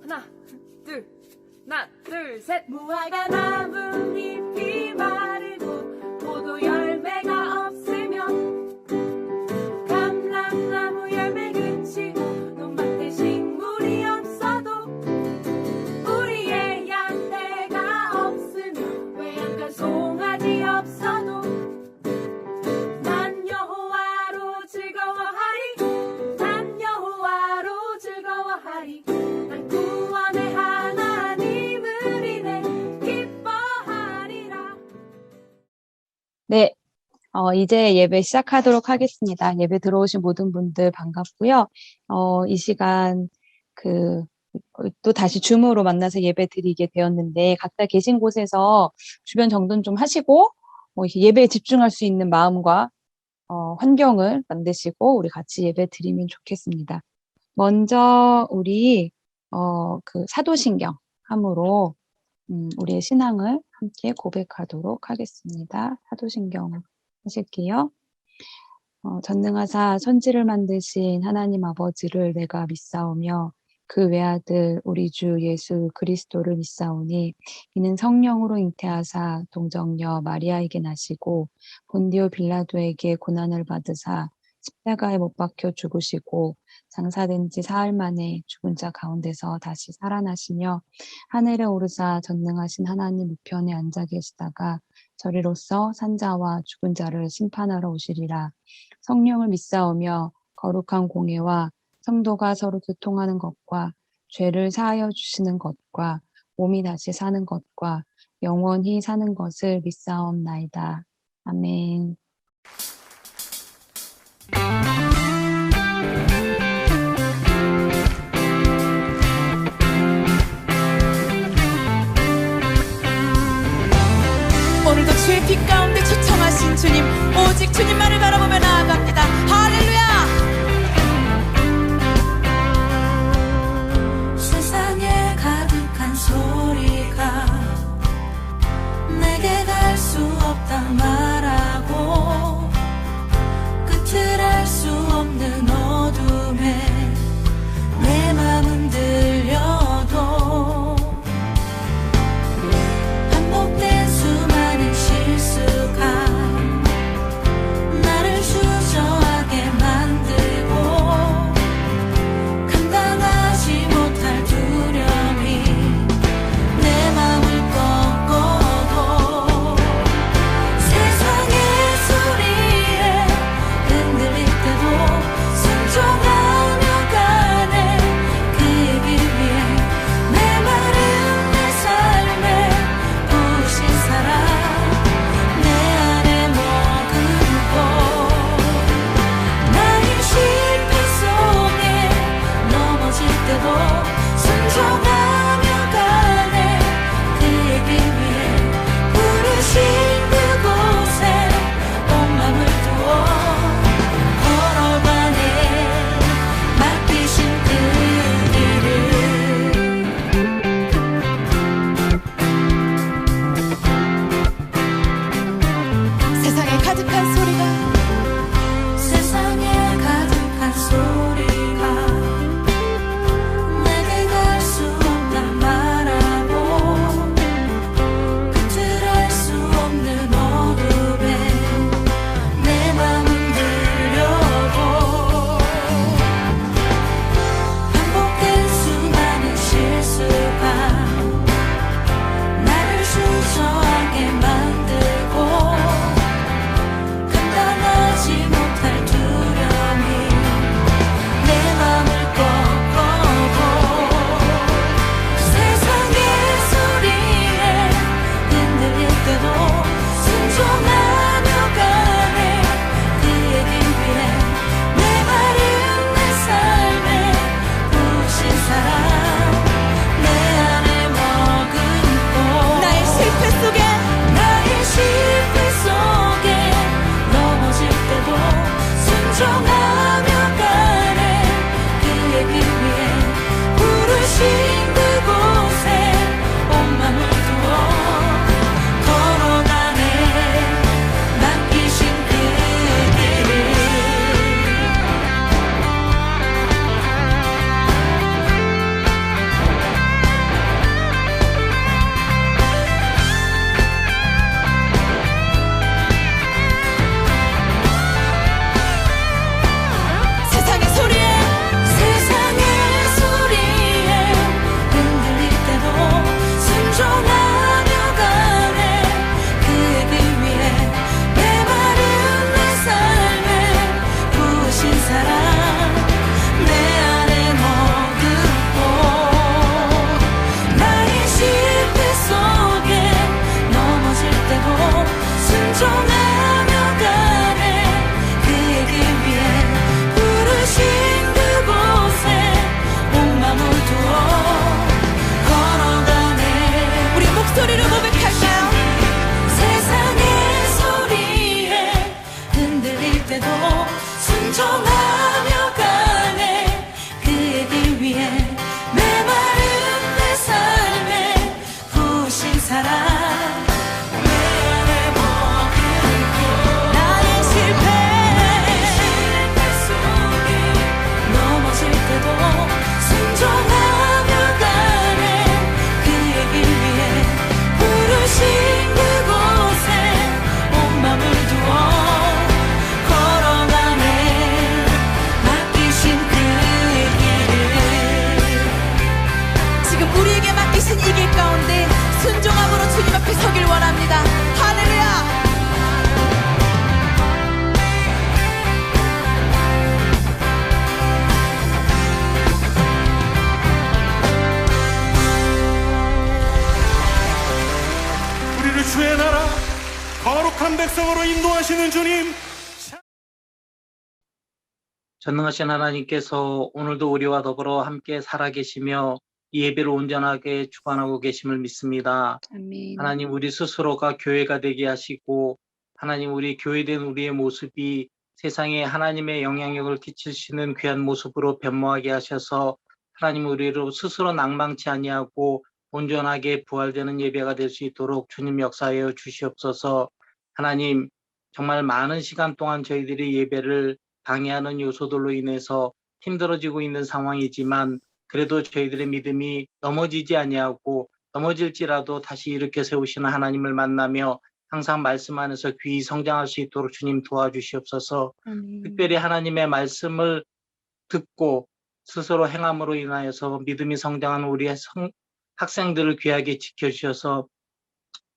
하나, 둘, 셋. 무화과 나뭇잎이 마르고 포도 열매가 없으면 감람나무 열매 그치고 논밭에 식물이 없어도 우리의 양떼가 없으면 외양간 송아지 없어도 난 여호와로 즐거워하리. 난 여호와로 즐거워하리. 난 구원의 하나님을 인해 기뻐하리라. 네, 이제 예배 시작하도록 하겠습니다. 예배 들어오신 모든 분들 반갑고요. 이 시간 또 다시 줌으로 만나서 예배 드리게 되었는데 각자 계신 곳에서 주변 정돈 좀 하시고 이렇게 예배에 집중할 수 있는 마음과 환경을 만드시고 우리 같이 예배 드리면 좋겠습니다. 먼저 우리 사도신경 함으로 우리의 신앙을 함께 고백하도록 하겠습니다. 사도신경 하실게요. 전능하사 천지를 만드신 하나님 아버지를 내가 믿사오며 그 외아들 우리 주 예수 그리스도를 믿사오니 이는 성령으로 잉태하사 동정녀 마리아에게 나시고 본디오 빌라도에게 고난을 받으사 십자가에 못 박혀 죽으시고 장사된 지 사흘 만에 죽은 자 가운데서 다시 살아나시며 하늘에 오르사 전능하신 하나님 우편에 앉아 계시다가 저리로서 산자와 죽은 자를 심판하러 오시리라. 성령을 믿사오며 거룩한 공예와 성도가 서로 교통하는 것과 죄를 사하여 주시는 것과 몸이 다시 사는 것과 영원히 사는 것을 믿사옵나이다. 아멘. 오늘도 주의 빛 가운데 초청하신 주님, 오직 주님만을 바라보며 나아갑니다. 할렐루야! 세상에 가득한 소리가 내게 갈 수 없다 말하고 끝을 알 수 없는 어둠에 내 맘은 들려도 반복된 수많은 실수가 나를 주저하게 우리에게 맡기신 이 길 가운데 순종함으로 주님 앞에 서길 원합니다. 할렐루야. 우리를 주의 나라 거룩한 백성으로 인도하시는 주님, 전능하신 하나님께서 오늘도 우리와 더불어 함께 살아계시며 이 예배를 온전하게 주관하고 계심을 믿습니다. 아멘. 하나님, 우리 스스로가 교회가 되게 하시고 하나님, 우리 교회된 우리의 모습이 세상에 하나님의 영향력을 끼치시는 귀한 모습으로 변모하게 하셔서 하나님, 우리를 스스로 낭망치 아니하고 온전하게 부활되는 예배가 될 수 있도록 주님 역사하여 주시옵소서. 하나님, 정말 많은 시간 동안 저희들이 예배를 방해하는 요소들로 인해서 힘들어지고 있는 상황이지만 그래도 저희들의 믿음이 넘어지지 아니하고 넘어질지라도 다시 일으켜 세우시는 하나님을 만나며 항상 말씀 안에서 귀히 성장할 수 있도록 주님 도와주시옵소서. 아멘. 특별히 하나님의 말씀을 듣고 스스로 행함으로 인하여서 믿음이 성장하는 우리의 학생들을 귀하게 지켜주셔서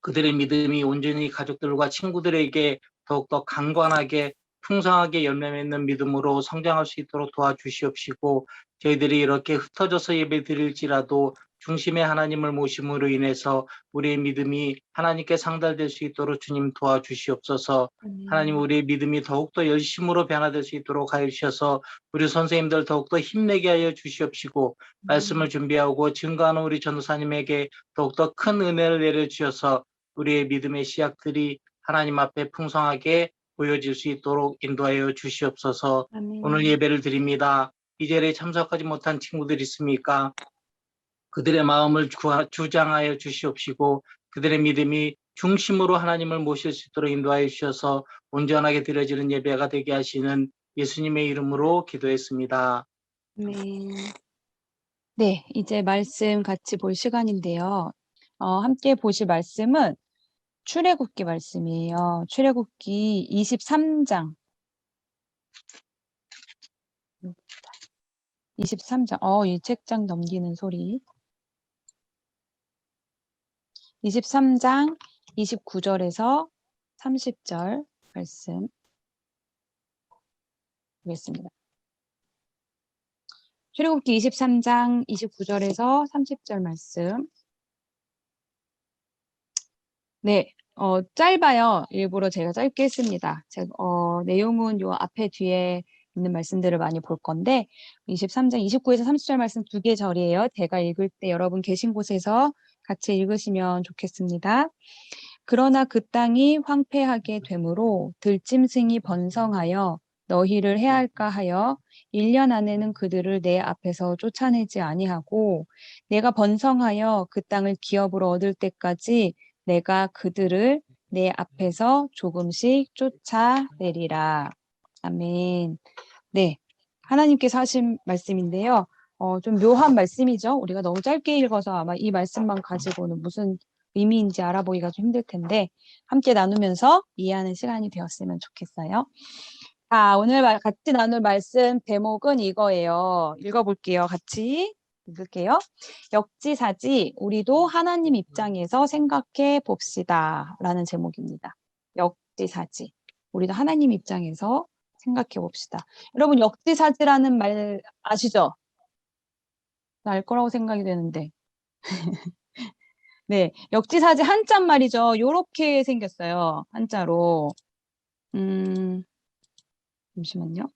그들의 믿음이 온전히 가족들과 친구들에게 더욱더 강건하게 풍성하게 열매 맺는 믿음으로 성장할 수 있도록 도와주시옵시고, 저희들이 이렇게 흩어져서 예배 드릴지라도 중심의 하나님을 모심으로 인해서 우리의 믿음이 하나님께 상달될 수 있도록 주님 도와주시옵소서. 하나님, 우리의 믿음이 더욱더 열심으로 변화될 수 있도록 하여 주셔서 우리 선생님들 더욱더 힘내게 하여 주시옵시고, 말씀을 준비하고 증거하는 우리 전도사님에게 더욱더 큰 은혜를 내려주셔서 우리의 믿음의 씨앗들이 하나님 앞에 풍성하게 보여질 수 있도록 인도하여 주시옵소서. 아멘. 오늘 예배를 드립니다. 이 자리에 참석하지 못한 친구들 있습니까? 그들의 마음을 주장하여 주시옵시고 그들의 믿음이 중심으로 하나님을 모실 수 있도록 인도하여 주셔서 온전하게 드려지는 예배가 되게 하시는 예수님의 이름으로 기도했습니다. 아멘. 네, 이제 말씀 같이 볼 시간인데요. 함께 보실 말씀은 출애굽기 말씀이에요. 출애굽기 23장. 23장. 이 책장 넘기는 소리. 23장 29절에서 30절 말씀 보겠습니다. 출애굽기 23장 29절에서 30절 말씀. 네, 짧아요. 일부러 제가 짧게 했습니다. 내용은 요 앞에 뒤에 있는 말씀들을 많이 볼 건데 23장 29에서 30절 말씀 2개 절이에요. 제가 읽을 때 여러분 계신 곳에서 같이 읽으시면 좋겠습니다. 그러나 그 땅이 황폐하게 되므로 들짐승이 번성하여 너희를 해할까 하여 1년 안에는 그들을 내 앞에서 쫓아내지 아니하고 내가 번성하여 그 땅을 기업으로 얻을 때까지 내가 그들을 내 앞에서 조금씩 쫓아내리라. 아멘. 네, 하나님께서 하신 말씀인데요. 좀 묘한 말씀이죠. 우리가 너무 짧게 읽어서 아마 이 말씀만 가지고는 무슨 의미인지 알아보기가 좀 힘들 텐데 함께 나누면서 이해하는 시간이 되었으면 좋겠어요. 오늘 같이 나눌 말씀 제목은 이거예요. 읽어볼게요. 같이 읽을게요. 역지사지 우리도 하나님 입장에서 생각해 봅시다 라는 제목입니다. 역지사지 우리도 하나님 입장에서 생각해 봅시다. 여러분 역지사지라는 말 아시죠? 알 거라고 생각이 되는데 네, 역지사지 한자 말이죠. 요렇게 생겼어요. 한자로. 잠시만요.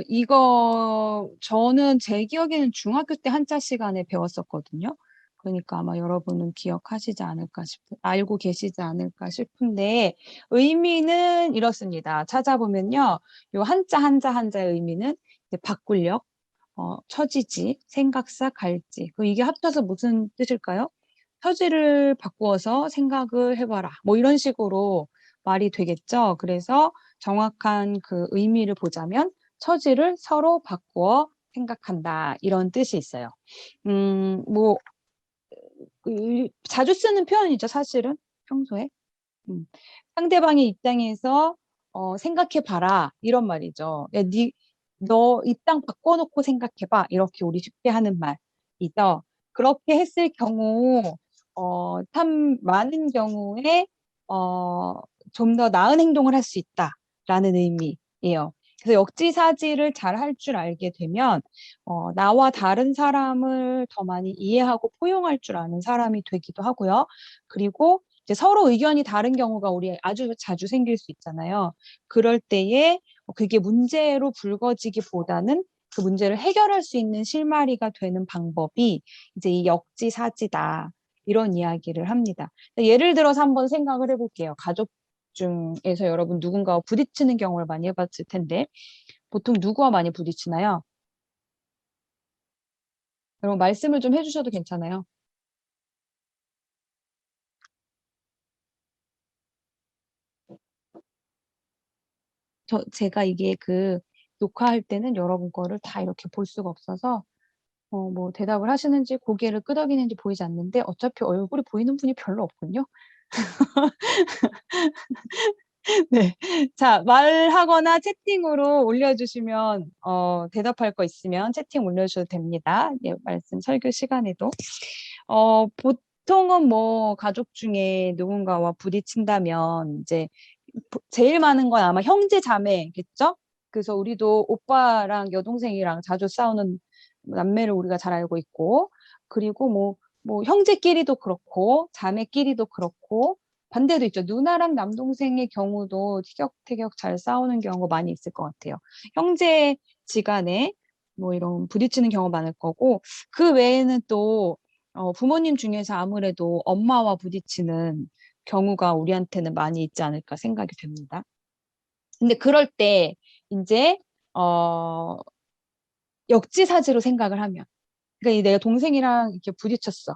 이거 저는 제 기억에는 중학교 때 한자 시간에 배웠었거든요. 그러니까 아마 여러분은 기억하시지 않을까 알고 계시지 않을까 싶은데 의미는 이렇습니다. 찾아보면요. 요 한자의 의미는 이제 바꿀력, 처지지, 생각사, 갈지. 이게 합쳐서 무슨 뜻일까요? 처지를 바꾸어서 생각을 해봐라. 뭐 이런 식으로 말이 되겠죠. 그래서 정확한 그 의미를 보자면 처지를 서로 바꾸어 생각한다. 이런 뜻이 있어요. 자주 쓰는 표현이죠. 사실은 평소에. 상대방의 입장에서 생각해봐라. 이런 말이죠. 너 입장 바꿔놓고 생각해봐. 이렇게 우리 쉽게 하는 말. 이죠. 그렇게 했을 경우 참 많은 경우에 좀 더 나은 행동을 할 수 있다라는 의미예요. 그래서 역지사지를 잘 할 줄 알게 되면 나와 다른 사람을 더 많이 이해하고 포용할 줄 아는 사람이 되기도 하고요. 그리고 이제 서로 의견이 다른 경우가 우리 아주 자주 생길 수 있잖아요. 그럴 때에 그게 문제로 불거지기보다는 그 문제를 해결할 수 있는 실마리가 되는 방법이 이제 이 역지사지다. 이런 이야기를 합니다. 예를 들어서 한번 생각을 해볼게요. 가족 중에서 여러분 누군가와 부딪히는 경험을 많이 해봤을 텐데 보통 누구와 많이 부딪히나요? 여러분 말씀을 좀 해주셔도 괜찮아요. 제가 이게 녹화할 때는 여러분 거를 다 이렇게 볼 수가 없어서 뭐 대답을 하시는지 고개를 끄덕이는지 보이지 않는데 어차피 얼굴이 보이는 분이 별로 없군요. 네. 자, 말하거나 채팅으로 올려주시면, 대답할 거 있으면 채팅 올려주셔도 됩니다. 네, 말씀 설교 시간에도. 보통은 뭐, 가족 중에 누군가와 부딪힌다면, 이제, 제일 많은 건 아마 형제 자매겠죠? 그래서 우리도 오빠랑 여동생이랑 자주 싸우는 남매를 우리가 잘 알고 있고, 그리고 뭐, 형제끼리도 그렇고, 자매끼리도 그렇고, 반대도 있죠. 누나랑 남동생의 경우도 티격태격 잘 싸우는 경우가 많이 있을 것 같아요. 형제지간에 뭐 이런 부딪히는 경우 많을 거고, 그 외에는 또 부모님 중에서 아무래도 엄마와 부딪히는 경우가 우리한테는 많이 있지 않을까 생각이 됩니다. 근데 그럴 때 이제 역지사지로 생각을 하면, 그러니까 내가 동생이랑 이렇게 부딪혔어.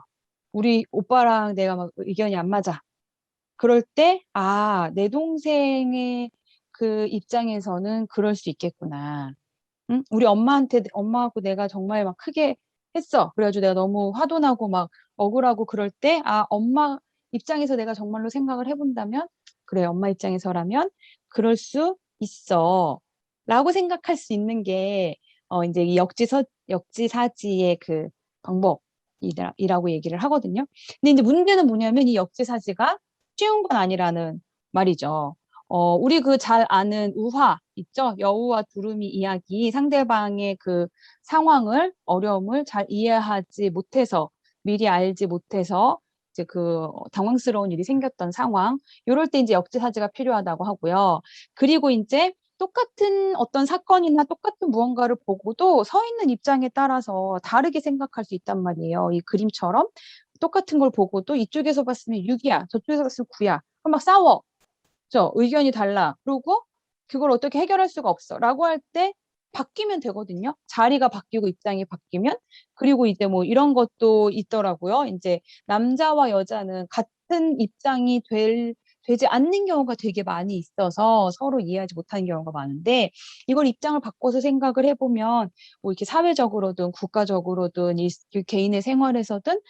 우리 오빠랑 내가 막 의견이 안 맞아. 그럴 때, 내 동생의 그 입장에서는 그럴 수 있겠구나. 응? 우리 엄마하고 내가 정말 막 크게 했어. 그래가지고 내가 너무 화도 나고 막 억울하고 그럴 때, 엄마 입장에서 내가 정말로 생각을 해본다면, 그래, 엄마 입장에서라면 그럴 수 있어. 라고 생각할 수 있는 게, 이제 이 역지사지의 그 방법이라고 얘기를 하거든요. 근데 이제 문제는 뭐냐면 이 역지사지가 쉬운 건 아니라는 말이죠. 우리 그 잘 아는 우화 있죠? 여우와 두루미 이야기, 상대방의 그 상황을, 어려움을 잘 이해하지 못해서, 미리 알지 못해서, 이제 당황스러운 일이 생겼던 상황. 이럴 때 이제 역지사지가 필요하다고 하고요. 그리고 이제 똑같은 어떤 사건이나 똑같은 무언가를 보고도 서 있는 입장에 따라서 다르게 생각할 수 있단 말이에요. 이 그림처럼. 똑같은 걸 보고도 이쪽에서 봤으면 6이야, 저쪽에서 봤으면 9야. 그럼 막 싸워. 의견이 달라. 그리고 그걸 어떻게 해결할 수가 없어. 라고 할 때 바뀌면 되거든요. 자리가 바뀌고 입장이 바뀌면. 그리고 이제 뭐 이런 것도 있더라고요. 이제 남자와 여자는 같은 입장이 되지 않는 경우가 되게 많이 있어서 서로 이해하지 못하는 경우가 많은데 이걸 입장을 바꿔서 생각을 해보면 뭐 이렇게 사회적으로든 국가적으로든 개인의 생활에서든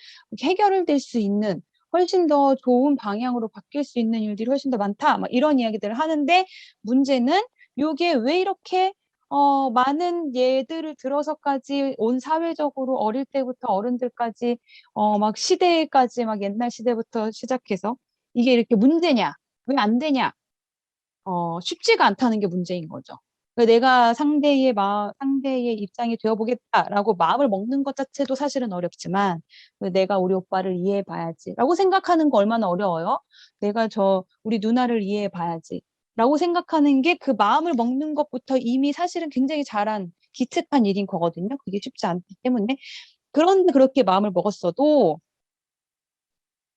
해결을 될 수 있는 훨씬 더 좋은 방향으로 바뀔 수 있는 일들이 훨씬 더 많다. 막 이런 이야기들을 하는데 문제는 이게 왜 이렇게 많은 예들을 들어서까지 온 사회적으로 어릴 때부터 어른들까지 막 시대까지 막 옛날 시대부터 시작해서 이게 이렇게 문제냐? 왜 안 되냐? 쉽지가 않다는 게 문제인 거죠. 내가 상대의 입장이 되어보겠다라고 마음을 먹는 것 자체도 사실은 어렵지만, 내가 우리 오빠를 이해해봐야지. 라고 생각하는 거 얼마나 어려워요? 내가 우리 누나를 이해해봐야지. 라고 생각하는 게 그 마음을 먹는 것부터 이미 사실은 굉장히 잘한, 기특한 일인 거거든요. 그게 쉽지 않기 때문에. 그런데 그렇게 마음을 먹었어도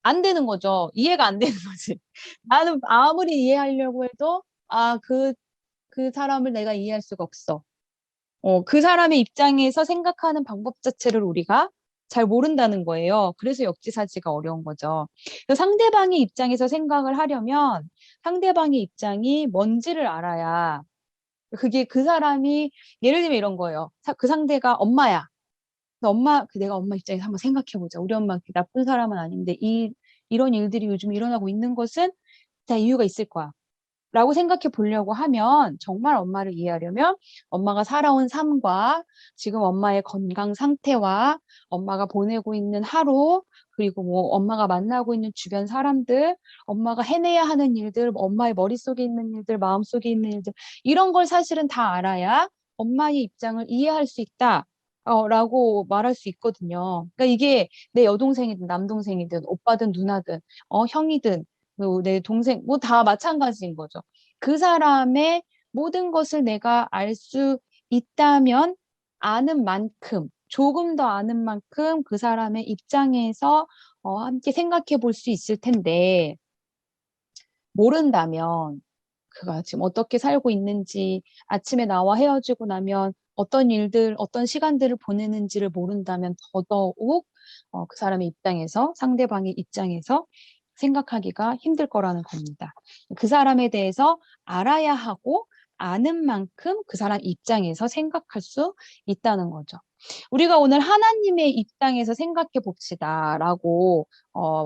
안 되는 거죠. 이해가 안 되는 거지. 나는 아무리 이해하려고 해도, 그 사람을 내가 이해할 수가 없어. 그 사람의 입장에서 생각하는 방법 자체를 우리가 잘 모른다는 거예요. 그래서 역지사지가 어려운 거죠. 그래서 상대방의 입장에서 생각을 하려면 상대방의 입장이 뭔지를 알아야 그게 그 사람이 예를 들면 이런 거예요. 그 상대가 엄마야. 내가 엄마 입장에서 한번 생각해보자. 우리 엄마 나쁜 사람은 아닌데 이런 일들이 요즘 일어나고 있는 것은 다 이유가 있을 거야. 라고 생각해 보려고 하면 정말 엄마를 이해하려면 엄마가 살아온 삶과 지금 엄마의 건강 상태와 엄마가 보내고 있는 하루 그리고 뭐 엄마가 만나고 있는 주변 사람들, 엄마가 해내야 하는 일들, 엄마의 머릿속에 있는 일들, 마음속에 있는 일들 이런 걸 사실은 다 알아야 엄마의 입장을 이해할 수 있다. 라고 말할 수 있거든요. 그러니까 이게 내 여동생이든 남동생이든 오빠든 누나든 형이든 내 동생 뭐 다 마찬가지인 거죠. 그 사람의 모든 것을 내가 알 수 있다면 아는 만큼 조금 더 아는 만큼 그 사람의 입장에서 함께 생각해 볼 수 있을 텐데 모른다면 그가 지금 어떻게 살고 있는지 아침에 나와 헤어지고 나면 어떤 일들, 어떤 시간들을 보내는지를 모른다면 더더욱 그 사람의 입장에서 상대방의 입장에서 생각하기가 힘들 거라는 겁니다. 그 사람에 대해서 알아야 하고 아는 만큼 그 사람 입장에서 생각할 수 있다는 거죠. 우리가 오늘 하나님의 입장에서 생각해 봅시다라고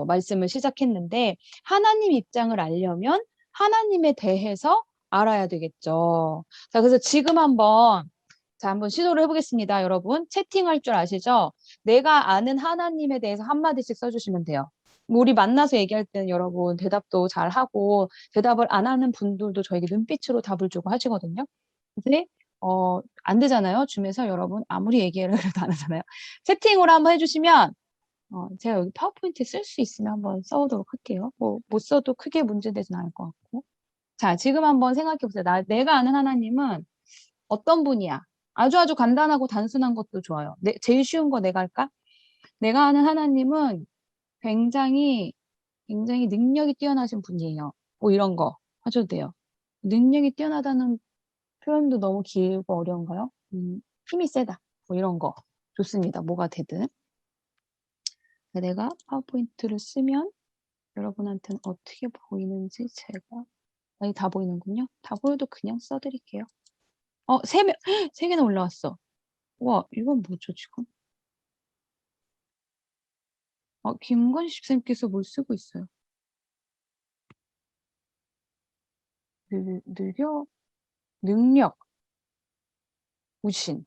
말씀을 시작했는데 하나님 입장을 알려면 하나님에 대해서 알아야 되겠죠. 자, 그래서 지금 한번 시도를 해보겠습니다. 여러분 채팅할 줄 아시죠? 내가 아는 하나님에 대해서 한마디씩 써주시면 돼요. 우리 만나서 얘기할 때는 여러분 대답도 잘 하고 대답을 안 하는 분들도 저에게 눈빛으로 답을 주고 하시거든요. 근데 안 되잖아요. 줌에서 여러분 아무리 얘기를 해도 안 하잖아요. 채팅으로 한번 해주시면 제가 여기 파워포인트 쓸 수 있으면 한번 써보도록 할게요. 뭐 못 써도 크게 문제되진 않을 것 같고. 자, 지금 한번 생각해 보세요. 내가 아는 하나님은 어떤 분이야? 아주 간단하고 단순한 것도 좋아요. 제일 쉬운 거 내가 할까? 내가 아는 하나님은 굉장히 능력이 뛰어나신 분이에요. 뭐 이런 거 하셔도 돼요. 능력이 뛰어나다는 표현도 너무 길고 어려운가요? 힘이 세다. 뭐 이런 거 좋습니다. 뭐가 되든. 내가 파워포인트를 쓰면 여러분한테는 어떻게 보이는지 제가 여기 다 보이는군요. 다 보여도 그냥 써드릴게요. 3개나 올라왔어. 와, 이건 뭐죠, 지금? 김건식 쌤께서 뭘 쓰고 있어요? 능력, 우신인가요?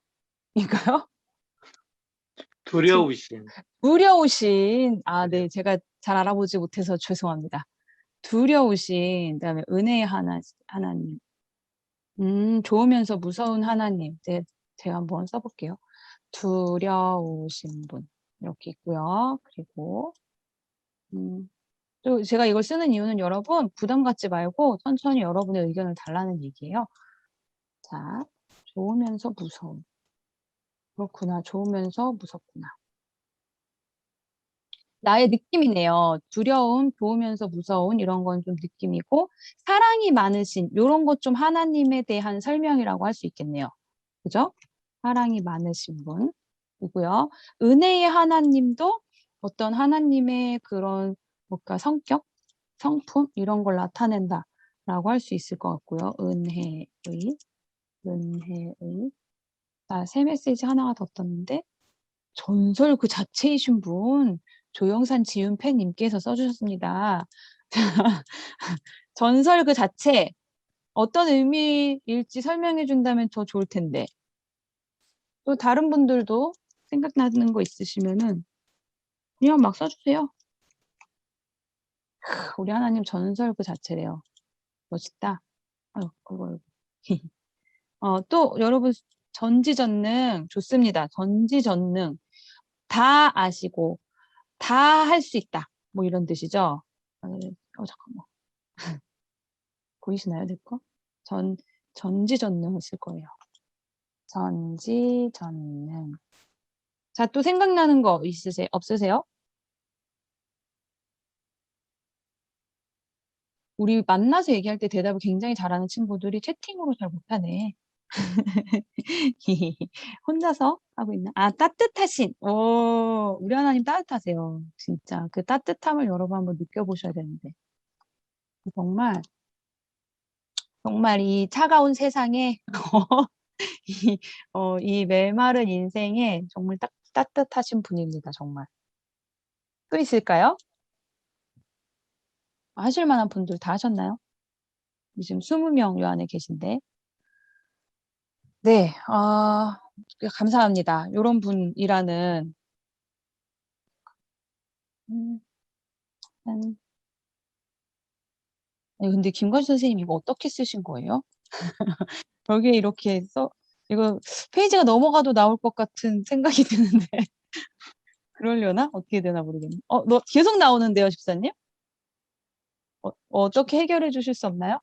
두려우신. 두려우신. 네, 제가 잘 알아보지 못해서 죄송합니다. 두려우신, 그다음에 은혜의 하나님. 좋으면서 무서운 하나님. 제가 한번 써볼게요. 두려우신 분. 이렇게 있고요. 그리고 또 제가 이걸 쓰는 이유는 여러분 부담 갖지 말고 천천히 여러분의 의견을 달라는 얘기예요. 자, 좋으면서 무서움. 그렇구나. 좋으면서 무섭구나. 나의 느낌이네요. 두려움, 좋으면서 무서운 이런 건 좀 느낌이고 사랑이 많으신 이런 것 좀 하나님에 대한 설명이라고 할 수 있겠네요. 그죠? 사랑이 많으신 분이고요. 은혜의 하나님도 어떤 하나님의 그런 뭔가 성격, 성품 이런 걸 나타낸다라고 할 수 있을 것 같고요. 은혜의. 자, 새 메시지 하나가 더 떴는데 전설 그 자체이신 분 조영산 지윤팬님께서 써주셨습니다. 전설 그 자체 어떤 의미일지 설명해 준다면 더 좋을 텐데 또 다른 분들도 생각나는 거 있으시면은 그냥 막 써주세요. 우리 하나님 전설 그 자체래요. 멋있다. 아유, 그걸. 또 여러분 전지전능 좋습니다. 전지전능 다 아시고 다 할 수 있다. 뭐 이런 뜻이죠. 잠깐만. 보이시나요, 내 거? 전지전능 했을 거예요. 전지전능. 자, 또 생각나는 거 없으세요? 우리 만나서 얘기할 때 대답을 굉장히 잘하는 친구들이 채팅으로 잘 못하네. 혼자서 하고 있나? 따뜻하신. 우리 하나님 따뜻하세요. 진짜 그 따뜻함을 여러분 한번 느껴보셔야 되는데. 정말 이 차가운 세상에 이 메마른 인생에 정말 따뜻하신 분입니다. 정말. 또 있을까요? 하실 만한 분들 다 하셨나요? 지금 20명 요 안에 계신데. 네, 감사합니다. 요런 분이라는, 아니, 근데 김건희 선생님 이거 어떻게 쓰신 거예요? 여기에 이렇게 이거 페이지가 넘어가도 나올 것 같은 생각이 드는데. 그러려나? 어떻게 되나 모르겠네. 너 계속 나오는데요, 집사님? 어떻게 해결해 주실 수 없나요?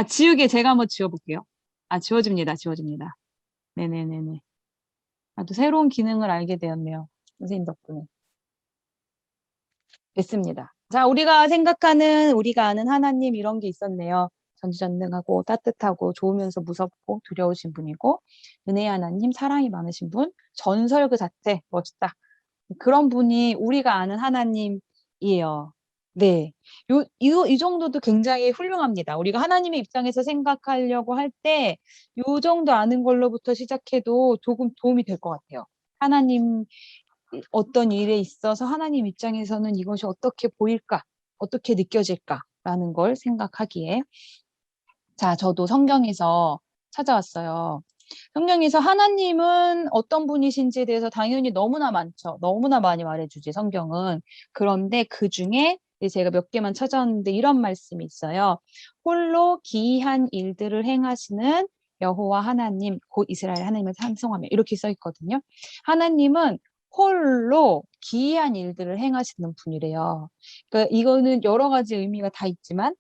지우개 제가 한번 지워볼게요. 지워집니다. 네네네네. 또 새로운 기능을 알게 되었네요. 선생님 덕분에. 됐습니다. 자, 우리가 아는 하나님 이런 게 있었네요. 전지전능하고 따뜻하고 좋으면서 무섭고 두려우신 분이고, 은혜의 하나님, 사랑이 많으신 분, 전설 그 자체, 멋있다. 그런 분이 우리가 아는 하나님이에요. 네. 이 정도도 굉장히 훌륭합니다. 우리가 하나님의 입장에서 생각하려고 할 때, 요 정도 아는 걸로부터 시작해도 조금 도움이 될 것 같아요. 하나님, 어떤 일에 있어서 하나님 입장에서는 이것이 어떻게 보일까, 어떻게 느껴질까라는 걸 생각하기에. 자, 저도 성경에서 찾아왔어요. 성경에서 하나님은 어떤 분이신지에 대해서 당연히 너무나 많죠. 너무나 많이 말해주지, 성경은. 그런데 그 중에 제가 몇 개만 찾아왔는데 이런 말씀이 있어요. 홀로 기이한 일들을 행하시는 여호와 하나님, 곧 이스라엘 하나님을 찬송하며, 이렇게 써 있거든요. 하나님은 홀로 기이한 일들을 행하시는 분이래요. 그러니까 이거는 여러 가지 의미가 다 있지만,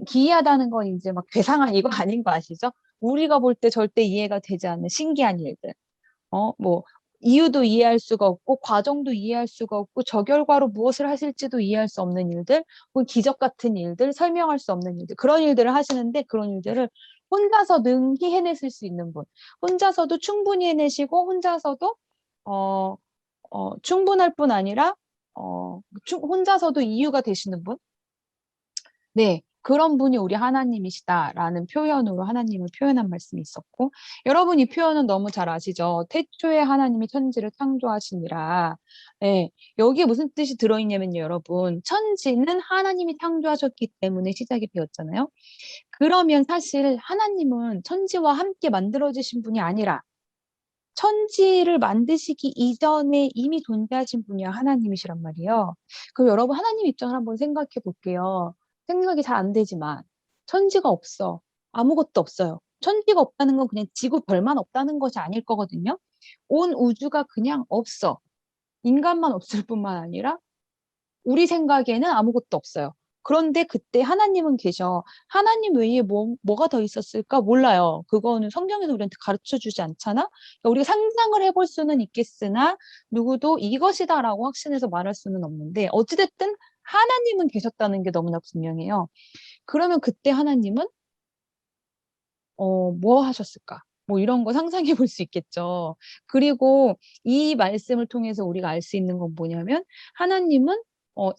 기이하다는 건 이제 막 괴상한 이거 아닌 거 아시죠? 우리가 볼 때 절대 이해가 되지 않는 신기한 일들. 뭐 이유도 이해할 수가 없고 과정도 이해할 수가 없고 저 결과로 무엇을 하실지도 이해할 수 없는 일들, 혹은 기적 같은 일들, 설명할 수 없는 일들, 그런 일들을 하시는데, 그런 일들을 혼자서 능히 해내실 수 있는 분, 혼자서도 충분히 해내시고 혼자서도 충분할 뿐 아니라 혼자서도 이유가 되시는 분. 네, 그런 분이 우리 하나님이시다라는 표현으로 하나님을 표현한 말씀이 있었고, 여러분 이 표현은 너무 잘 아시죠? 태초에 하나님이 천지를 창조하시니라. 네, 여기에 무슨 뜻이 들어있냐면요, 여러분. 천지는 하나님이 창조하셨기 때문에 시작이 되었잖아요. 그러면 사실 하나님은 천지와 함께 만들어지신 분이 아니라 천지를 만드시기 이전에 이미 존재하신 분이 하나님이시란 말이에요. 그럼 여러분 하나님 입장을 한번 생각해 볼게요. 생각이 잘 안 되지만 천지가 없어. 아무것도 없어요. 천지가 없다는 건 그냥 지구 별만 없다는 것이 아닐 거거든요. 온 우주가 그냥 없어. 인간만 없을 뿐만 아니라 우리 생각에는 아무것도 없어요. 그런데 그때 하나님은 계셔. 하나님 외에 뭐가 더 있었을까? 몰라요. 그거는 성경에서 우리한테 가르쳐 주지 않잖아? 그러니까 우리가 상상을 해볼 수는 있겠으나 누구도 이것이다라고 확신해서 말할 수는 없는데, 어찌됐든 하나님은 계셨다는 게 너무나 분명해요. 그러면 그때 하나님은 뭐 하셨을까? 뭐 이런 거 상상해 볼 수 있겠죠. 그리고 이 말씀을 통해서 우리가 알 수 있는 건 뭐냐면, 하나님은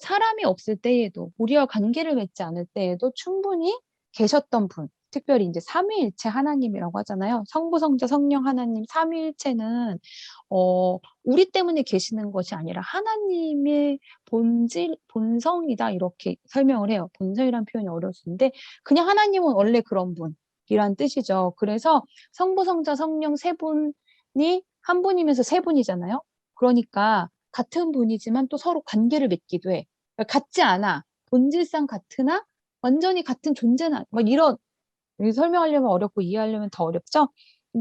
사람이 없을 때에도, 우리와 관계를 맺지 않을 때에도 충분히 계셨던 분. 특별히 이제 삼위일체 하나님이라고 하잖아요. 성부, 성자, 성령 하나님 삼위일체는 우리 때문에 계시는 것이 아니라 하나님의 본질, 본성이다, 이렇게 설명을 해요. 본성이라는 표현이 어려운데 그냥 하나님은 원래 그런 분이란 뜻이죠. 그래서 성부, 성자, 성령 세 분이 한 분이면서 세 분이잖아요. 그러니까 같은 분이지만 또 서로 관계를 맺기도 해. 그러니까 같지 않아. 본질상 같으나 완전히 같은 존재는 막 이런, 설명하려면 어렵고 이해하려면 더 어렵죠?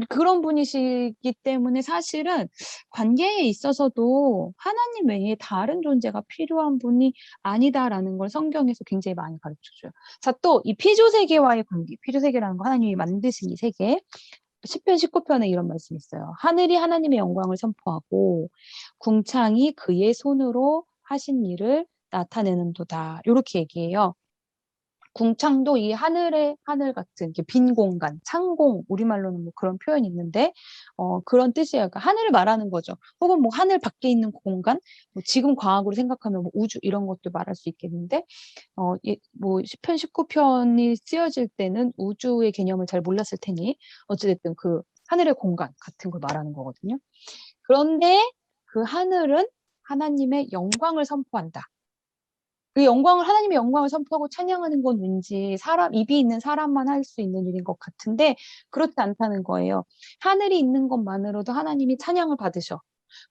그런 분이시기 때문에 사실은 관계에 있어서도 하나님 외에 다른 존재가 필요한 분이 아니다라는 걸 성경에서 굉장히 많이 가르쳐줘요. 자, 또 이 피조세계와의 관계, 피조세계라는 거 하나님이 만드신 이 세계, 10편 19편에 이런 말씀이 있어요. 하늘이 하나님의 영광을 선포하고 궁창이 그의 손으로 하신 일을 나타내는도다. 이렇게 얘기해요. 궁창도 이 하늘의 하늘 같은 빈 공간, 창공, 우리말로는 뭐 그런 표현이 있는데 그런 뜻이에요. 그러니까 하늘을 말하는 거죠. 혹은 뭐 하늘 밖에 있는 공간, 뭐 지금 과학으로 생각하면 뭐 우주 이런 것도 말할 수 있겠는데 뭐 10편 19편이 쓰여질 때는 우주의 개념을 잘 몰랐을 테니 어찌됐든 그 하늘의 공간 같은 걸 말하는 거거든요. 그런데 그 하늘은 하나님의 영광을 선포한다. 그 영광을 하나님의 영광을 선포하고 찬양하는 건 왠지 사람 입이 있는 사람만 할 수 있는 일인 것 같은데 그렇지 않다는 거예요. 하늘이 있는 것만으로도 하나님이 찬양을 받으셔.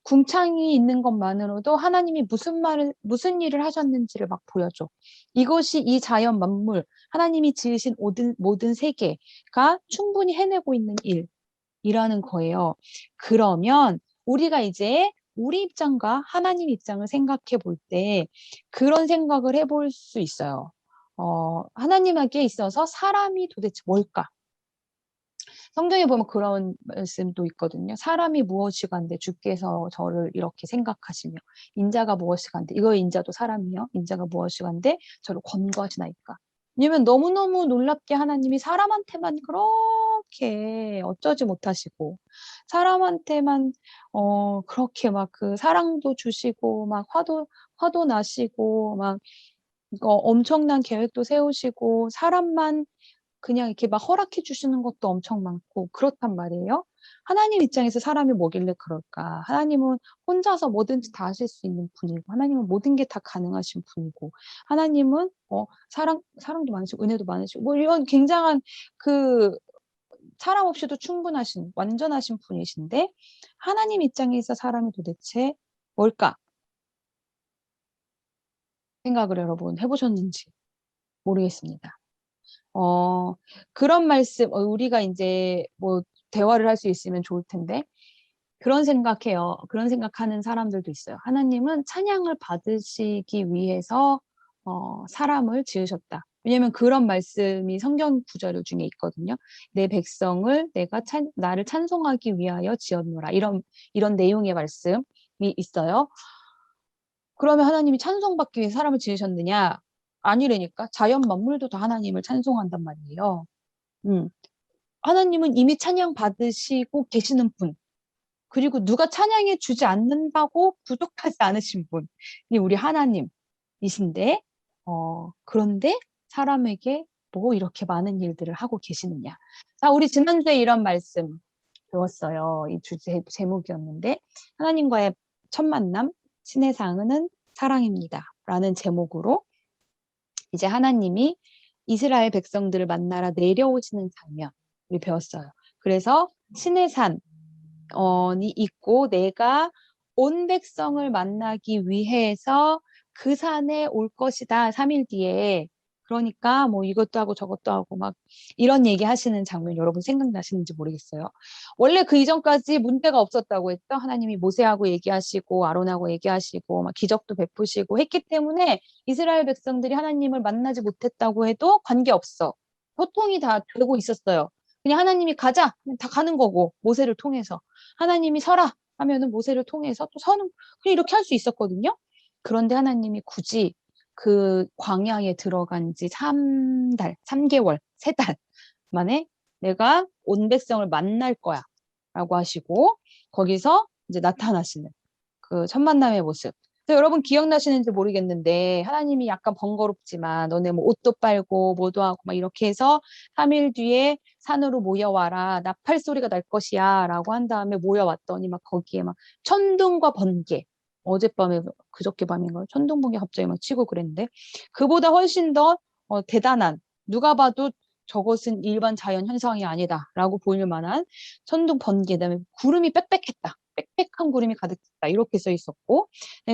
궁창이 있는 것만으로도 하나님이 무슨 일을 하셨는지를 막 보여줘. 이것이 이 자연 만물, 하나님이 지으신 모든 세계가 충분히 해내고 있는 일이라는 거예요. 그러면 우리가 이제 우리 입장과 하나님 입장을 생각해 볼 때 그런 생각을 해볼 수 있어요. 하나님에게 있어서 사람이 도대체 뭘까? 성경에 보면 그런 말씀도 있거든요. 사람이 무엇이간데 주께서 저를 이렇게 생각하시며 인자가 무엇이간데 이거 인자도 사람이요. 인자가 무엇이간데 저를 권고하시나이까. 왜냐면 너무너무 놀랍게 하나님이 사람한테만 그렇게 어쩌지 못하시고 사람한테만 그렇게 막 그 사랑도 주시고 막 화도 나시고 막 이거 엄청난 계획도 세우시고 사람만 그냥 이렇게 막 허락해 주시는 것도 엄청 많고 그렇단 말이에요. 하나님 입장에서 사람이 뭐길래 그럴까? 하나님은 혼자서 뭐든지 다 하실 수 있는 분이고 하나님은 모든 게 다 가능하신 분이고 하나님은 사랑도 많으시고 은혜도 많으시고 뭐 이런 굉장한 그 사람 없이도 충분하신 완전하신 분이신데 하나님 입장에서 사람이 도대체 뭘까? 생각을 여러분 해보셨는지 모르겠습니다. 그런 말씀, 우리가 이제 뭐 대화를 할 수 있으면 좋을 텐데, 그런 생각해요. 그런 생각하는 사람들도 있어요. 하나님은 찬양을 받으시기 위해서, 사람을 지으셨다. 왜냐면 그런 말씀이 성경 구절 중에 있거든요. 내 백성을 나를 찬송하기 위하여 지었노라. 이런 내용의 말씀이 있어요. 그러면 하나님이 찬송받기 위해 사람을 지으셨느냐? 아니라니까. 자연 만물도 다 하나님을 찬송한단 말이에요. 하나님은 이미 찬양 받으시고 계시는 분. 그리고 누가 찬양해 주지 않는다고 부족하지 않으신 분이 우리 하나님이신데, 그런데 사람에게 뭐 이렇게 많은 일들을 하고 계시느냐. 자, 우리 지난주에 이런 말씀 배웠어요. 이 주제 제목이었는데, 하나님과의 첫 만남, 신의 상은 사랑입니다. 라는 제목으로 이제 하나님이 이스라엘 백성들을 만나러 내려오시는 장면 우리 배웠어요. 그래서 신의 산이 있고 내가 온 백성을 만나기 위해서 그 산에 올 것이다. 3일 뒤에. 그러니까 뭐 이것도 하고 저것도 하고 막 이런 얘기 하시는 장면 여러분 생각나시는지 모르겠어요. 원래 그 이전까지 문제가 없었다고 했죠. 하나님이 모세하고 얘기하시고 아론하고 얘기하시고 막 기적도 베푸시고 했기 때문에 이스라엘 백성들이 하나님을 만나지 못했다고 해도 관계없어. 소통이 다 되고 있었어요. 그냥 하나님이 가자 하면 다 가는 거고 모세를 통해서 하나님이 서라 하면은 모세를 통해서 또 서는 그냥 이렇게 할 수 있었거든요. 그런데 하나님이 굳이 그 광야에 들어간 지 3개월, 3달 만에 내가 온 백성을 만날 거야 라고 하시고 거기서 이제 나타나시는 그 첫 만남의 모습. 여러분 기억나시는지 모르겠는데 하나님이 약간 번거롭지만 너네 뭐 옷도 빨고 뭐도 하고 막 이렇게 해서 3일 뒤에 산으로 모여와라. 나팔 소리가 날 것이야 라고 한 다음에 모여왔더니 막 거기에 막 천둥과 번개 어젯밤에 그저께 밤인가요? 천둥 번개 갑자기 막 치고 그랬는데 그보다 훨씬 더 대단한 누가 봐도 저것은 일반 자연 현상이 아니다 라고 보일 만한 천둥 번개 그다음에 구름이 빽빽했다. 빽빽한 구름이 가득했다. 이렇게 써 있었고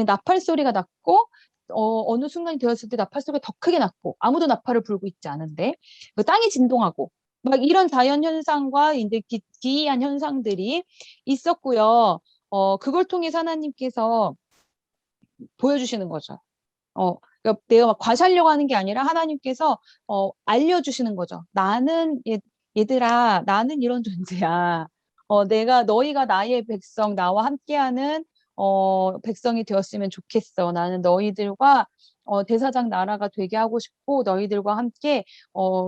나팔 소리가 났고 어느 순간이 되었을 때 나팔 소리가 더 크게 났고 아무도 나팔을 불고 있지 않은데 그 땅이 진동하고 막 이런 자연 현상과 이제 기이한 현상들이 있었고요. 그걸 통해서 하나님께서 보여주시는 거죠. 그러니까 내가 막 과시하려고 하는 게 아니라 하나님께서 알려주시는 거죠. 얘들아, 나는 이런 존재야. 너희가 나의 백성, 나와 함께하는 백성이 되었으면 좋겠어. 나는 너희들과 대사장 나라가 되게 하고 싶고 너희들과 함께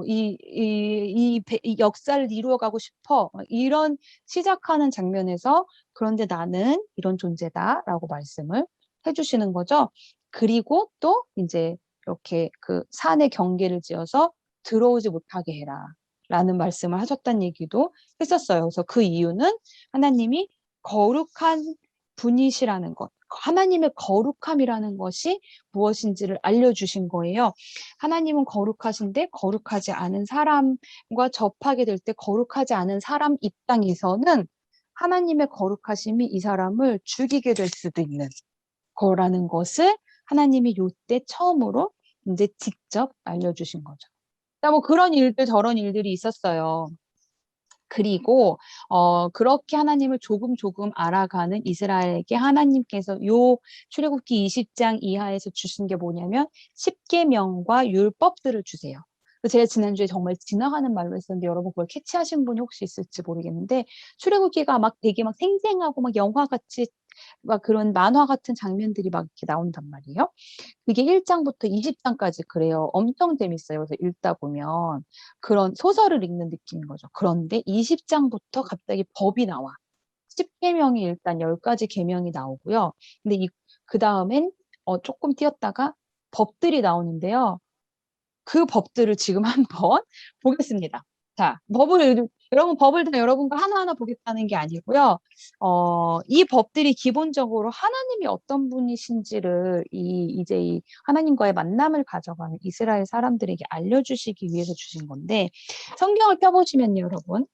이 역사를 이루어가고 싶어. 이런 시작하는 장면에서 그런데 나는 이런 존재다라고 말씀을 해주시는 거죠. 그리고 또 이제 이렇게 그 산의 경계를 지어서 들어오지 못하게 해라 라는 말씀을 하셨다는 얘기도 했었어요. 그래서 그 이유는 하나님이 거룩한 분이시라는 것, 하나님의 거룩함이라는 것이 무엇인지를 알려주신 거예요. 하나님은 거룩하신데 거룩하지 않은 사람과 접하게 될 때 거룩하지 않은 사람 입장에서는 하나님의 거룩하심이 이 사람을 죽이게 될 수도 있는 거라는 것을 하나님이 요때 처음으로 이제 직접 알려주신 거죠. 뭐 그런 일들 저런 일들이 있었어요. 그리고 그렇게 하나님을 조금 알아가는 이스라엘에게 하나님께서 요 출애굽기 20장 이하에서 주신 게 뭐냐면 10계명과 율법들을 주세요. 제가 지난주에 정말 지나가는 말로 했었는데 여러분 그걸 캐치하신 분이 혹시 있을지 모르겠는데 출애굽기가 막 되게 막 생생하고 막 영화같이 막 그런 만화 같은 장면들이 막 이렇게 나온단 말이에요. 그게 1장부터 20장까지 그래요. 엄청 재밌어요. 그래서 읽다 보면 그런 소설을 읽는 느낌인 거죠. 그런데 20장부터 갑자기 법이 나와. 10계명이 일단 10가지 계명이 나오고요. 근데 그 다음엔 조금 띄었다가 법들이 나오는데요. 그 법들을 지금 한번 보겠습니다. 자, 여러분 법을 다 여러분과 하나하나 보겠다는 게 아니고요. 이 법들이 기본적으로 하나님이 어떤 분이신지를 이제 이 하나님과의 만남을 가져가는 이스라엘 사람들에게 알려주시기 위해서 주신 건데 성경을 펴보시면요, 여러분.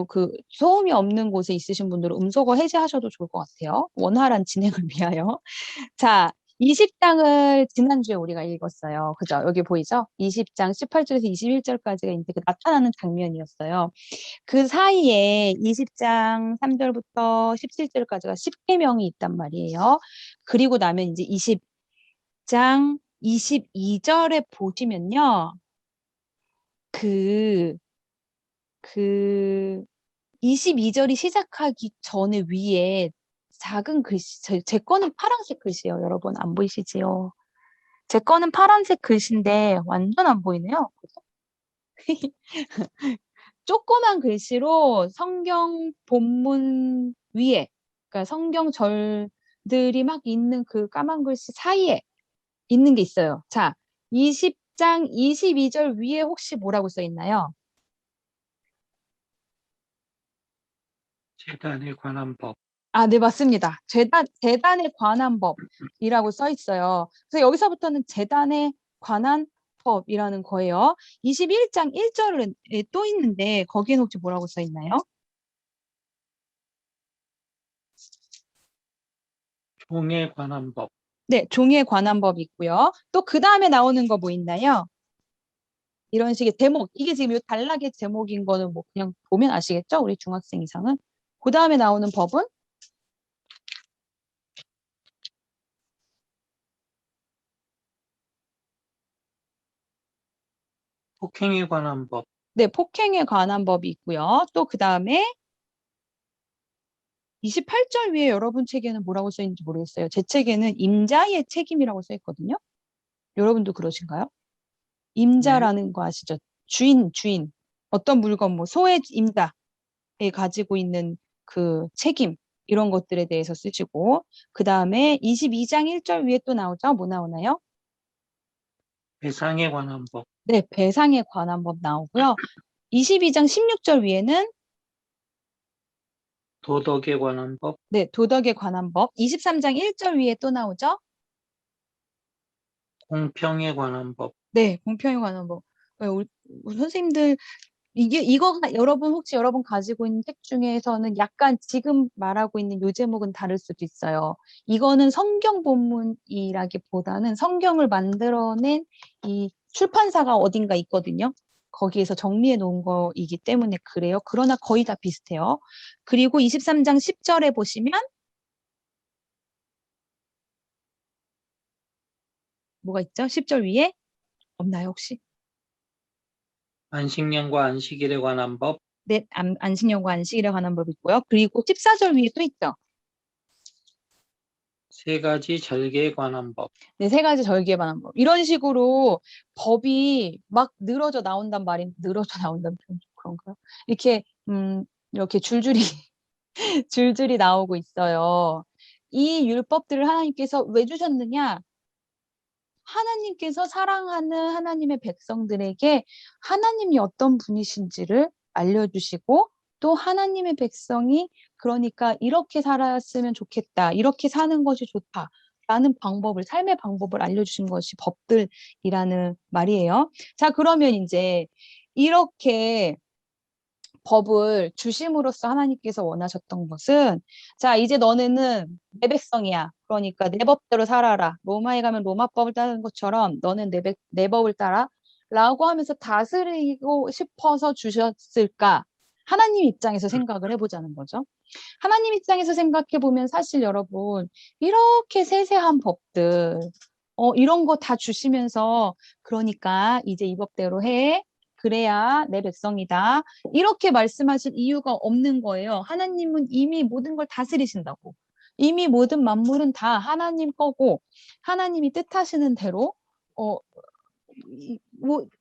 그 소음이 없는 곳에 있으신 분들은 음소거 해제하셔도 좋을 것 같아요. 원활한 진행을 위하여. 자, 20장을 지난주에 우리가 읽었어요. 그죠? 여기 보이죠? 20장 18절에서 21절까지가 이제 그 나타나는 장면이었어요. 그 사이에 20장 3절부터 17절까지가 10계명이 있단 말이에요. 그리고 나면 이제 20장 22절에 보시면요. 그 22절이 시작하기 전에 위에 작은 글씨, 제 거는 파란색 글씨예요. 여러분 안 보이시지요? 제 거는 파란색 글씨인데 완전 안 보이네요. 조그만 글씨로 성경 본문 위에, 그러니까 성경 절들이 막 있는 그 까만 글씨 사이에 있는 게 있어요. 자, 20장 22절 위에 혹시 뭐라고 써 있나요? 재단에 관한 법. 네, 맞습니다. 재단에 관한 법이라고 써 있어요. 그래서 여기서부터는 재단에 관한 법이라는 거예요. 21장 1절에 또 있는데 거기에는 혹시 뭐라고 써 있나요? 종에 관한 법. 네, 종에 관한 법이 있고요. 또 그 다음에 나오는 거 뭐 있나요? 이런 식의 제목. 이게 지금 요 단락의 제목인 거는 뭐 그냥 보면 아시겠죠? 우리 중학생 이상은. 그 다음에 나오는 법은? 폭행에 관한 법. 네, 폭행에 관한 법이 있고요. 또 그 다음에 28절 위에 여러분 책에는 뭐라고 써 있는지 모르겠어요. 제 책에는 임자의 책임이라고 써 있거든요. 여러분도 그러신가요? 임자라는 거 아시죠? 주인. 어떤 물건, 뭐 소의 임자에 가지고 있는 그 책임, 이런 것들에 대해서 쓰시고, 그 다음에 22장 1절 위에 또 나오죠? 뭐 나오나요? 배상에 관한 법. 네, 배상에 관한 법 나오고요. 22장 16절 위에는 도덕에 관한 법. 네, 도덕에 관한 법. 23장 1절 위에 또 나오죠? 공평에 관한 법. 네, 공평에 관한 법. 우리 선생님들, 이거가 혹시 여러분 가지고 있는 책 중에서는 약간 지금 말하고 있는 요 제목은 다를 수도 있어요. 이거는 성경 본문이라기보다는 성경을 만들어낸 이 출판사가 어딘가 있거든요. 거기에서 정리해 놓은 거이기 때문에 그래요. 그러나 거의 다 비슷해요. 그리고 23장 10절에 보시면 뭐가 있죠? 10절 위에 없나요, 혹시? 안식년과 안식일에 관한 법. 네, 안식년과 안식일에 관한 법이 있고요. 그리고 14절 위에 또 있죠. 세 가지 절개에 관한 법. 네, 세 가지 절기에 관한 법. 이런 식으로 법이 막 늘어져 나온단 말인, 늘어져 나온다는 표현 좀 그런가요? 이렇게 줄줄이, 줄줄이 나오고 있어요. 이 율법들을 하나님께서 왜 주셨느냐? 하나님께서 사랑하는 하나님의 백성들에게 하나님이 어떤 분이신지를 알려주시고 또 하나님의 백성이 그러니까 이렇게 살았으면 좋겠다. 이렇게 사는 것이 좋다. 라는 방법을, 삶의 방법을 알려주신 것이 법들이라는 말이에요. 자, 그러면 이제 이렇게 법을 주심으로써 하나님께서 원하셨던 것은, 자, 이제 너네는 내 백성이야. 그러니까 내 법대로 살아라. 로마에 가면 로마법을 따르는 것처럼 너는 내 법을 따라. 라고 하면서 다스리고 싶어서 주셨을까? 하나님 입장에서 생각을 해보자는 거죠. 하나님 입장에서 생각해 보면 사실 여러분, 이렇게 세세한 법들, 이런 거 다 주시면서, 그러니까 이제 이 법대로 해. 그래야 내 백성이다. 이렇게 말씀하실 이유가 없는 거예요. 하나님은 이미 모든 걸 다스리신다고. 이미 모든 만물은 다 하나님 거고, 하나님이 뜻하시는 대로, 뭐,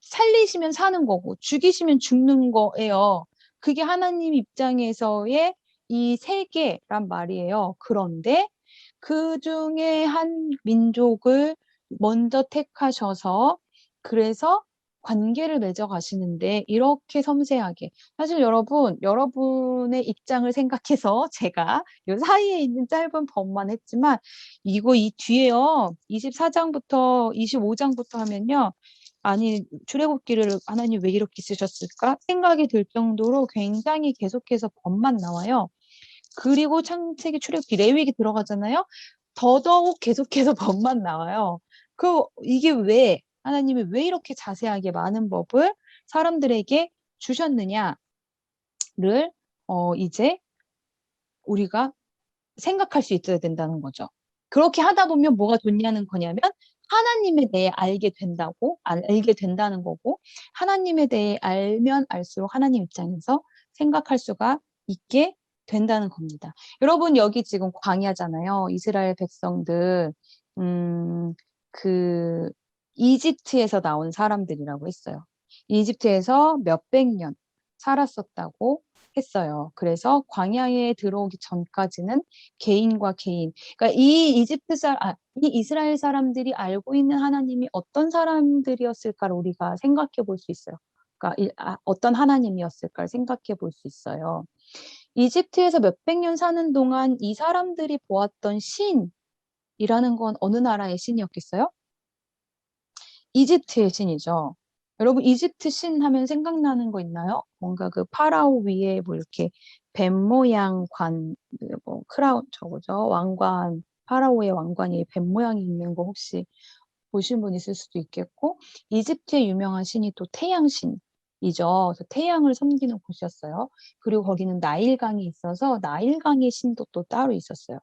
살리시면 사는 거고, 죽이시면 죽는 거예요. 그게 하나님 입장에서의 이 세계란 말이에요. 그런데 그 중에 한 민족을 먼저 택하셔서 그래서 관계를 맺어 가시는데 이렇게 섬세하게 사실 여러분의 입장을 생각해서 제가 요 사이에 있는 짧은 법만 했지만 이거 이 뒤에요. 24장부터 25장부터 하면요. 아니 출애굽기를 하나님 왜 이렇게 쓰셨을까 생각이 들 정도로 굉장히 계속해서 법만 나와요. 그리고 창세기, 출애굽기, 레위기 들어가잖아요. 더더욱 계속해서 법만 나와요. 이게 왜 하나님이 왜 이렇게 자세하게 많은 법을 사람들에게 주셨느냐를 이제 우리가 생각할 수 있어야 된다는 거죠. 그렇게 하다 보면 뭐가 좋냐는 거냐면 하나님에 대해 알게 된다는 거고 하나님에 대해 알면 알수록 하나님 입장에서 생각할 수가 있게 된다는 겁니다. 여러분 여기 지금 광야잖아요. 이스라엘 백성들 그 이집트에서 나온 사람들이라고 했어요. 이집트에서 몇백 년 살았었다고 했어요. 그래서 광야에 들어오기 전까지는 개인과 개인, 그러니까 이 이스라엘 사람들이 알고 있는 하나님이 어떤 사람들이었을까를 우리가 생각해 볼 수 있어요. 그러니까 어떤 하나님이었을까를 생각해 볼 수 있어요. 이집트에서 몇백 년 사는 동안 이 사람들이 보았던 신이라는 건 어느 나라의 신이었겠어요? 이집트의 신이죠. 여러분 이집트 신 하면 생각나는 거 있나요? 뭔가 그 파라오 위에 뭐 이렇게 뱀 모양 크라운 저거죠. 왕관, 파라오의 왕관이 뱀 모양이 있는 거 혹시 보신 분 있을 수도 있겠고, 이집트의 유명한 신이 또 태양신이죠. 그래서 태양을 섬기는 곳이었어요. 그리고 거기는 나일강이 있어서 나일강의 신도 또 따로 있었어요.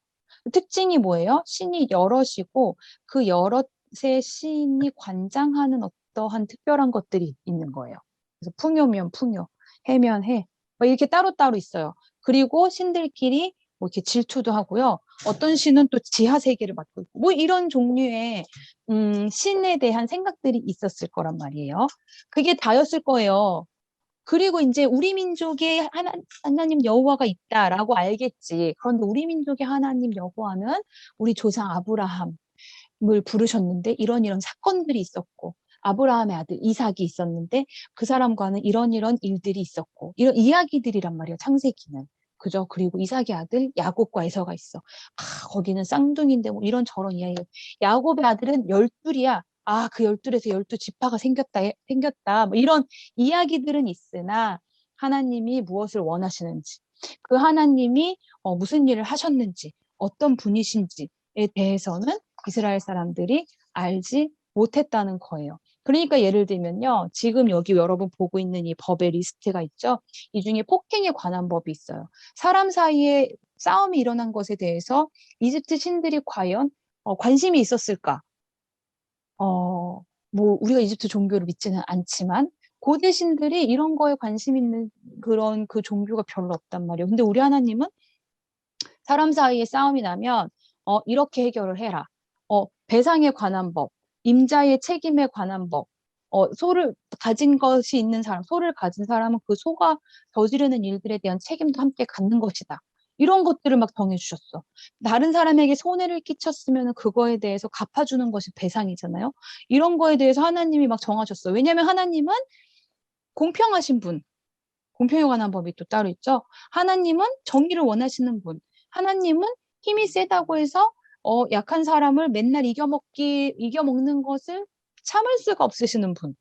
특징이 뭐예요? 신이 여럿이고 그 여럿의 신이 관장하는 어떠한 특별한 것들이 있는 거예요. 그래서 풍요면 풍요, 해면 해, 뭐 이렇게 따로따로 있어요. 그리고 신들끼리 뭐 이렇게 질투도 하고요. 어떤 신은 또 지하 세계를 맡고 있고, 뭐 이런 종류의 신에 대한 생각들이 있었을 거란 말이에요. 그게 다였을 거예요. 그리고 이제 우리 민족에 하나님 여호와가 있다라고 알겠지. 그런데 우리 민족의 하나님 여호와는 우리 조상 아브라함을 부르셨는데 이런 사건들이 있었고, 아브라함의 아들 이삭이 있었는데 그 사람과는 이런 일들이 있었고, 이런 이야기들이란 말이에요. 창세기는. 그죠? 그리고 이삭의 아들 야곱과 에서가 있어. 거기는 쌍둥이인데 뭐 이런 저런 이야기. 야곱의 아들은 12이야. 그 12에서 12지파가 생겼다. 뭐 이런 이야기들은 있으나 하나님이 무엇을 원하시는지, 그 하나님이 무슨 일을 하셨는지, 어떤 분이신지에 대해서는 이스라엘 사람들이 알지 못했다는 거예요. 그러니까 예를 들면요. 지금 여기 여러분 보고 있는 이 법의 리스트가 있죠. 이 중에 폭행에 관한 법이 있어요. 사람 사이에 싸움이 일어난 것에 대해서 이집트 신들이 과연 관심이 있었을까? 뭐 우리가 이집트 종교를 믿지는 않지만 고대 신들이 이런 거에 관심 있는 그런 그 종교가 별로 없단 말이에요. 근데 우리 하나님은 사람 사이에 싸움이 나면 이렇게 해결을 해라. 배상에 관한 법, 임자의 책임에 관한 법, 소를 가진 것이 있는 사람, 소를 가진 사람은 그 소가 저지르는 일들에 대한 책임도 함께 갖는 것이다. 이런 것들을 막 정해주셨어. 다른 사람에게 손해를 끼쳤으면 그거에 대해서 갚아주는 것이 배상이잖아요. 이런 거에 대해서 하나님이 막 정하셨어. 왜냐하면 하나님은 공평하신 분, 공평에 관한 법이 또 따로 있죠. 하나님은 정의를 원하시는 분. 하나님은 힘이 세다고 해서 약한 사람을 맨날 이겨먹는 것을 참을 수가 없으시는 분.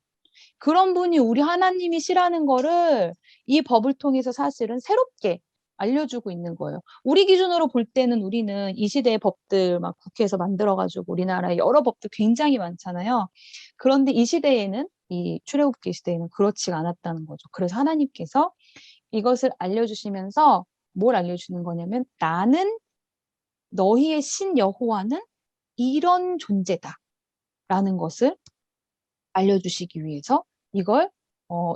그런 분이 우리 하나님이시라는 거를 이 법을 통해서 사실은 새롭게 알려주고 있는 거예요. 우리 기준으로 볼 때는 우리는 이 시대의 법들 막 국회에서 만들어가지고 우리나라에 여러 법들 굉장히 많잖아요. 그런데 이 시대에는, 이 출애굽기 시대에는 그렇지가 않았다는 거죠. 그래서 하나님께서 이것을 알려주시면서 뭘 알려주는 거냐면, 나는 너희의 신 여호와는 이런 존재다라는 것을 알려주시기 위해서 이걸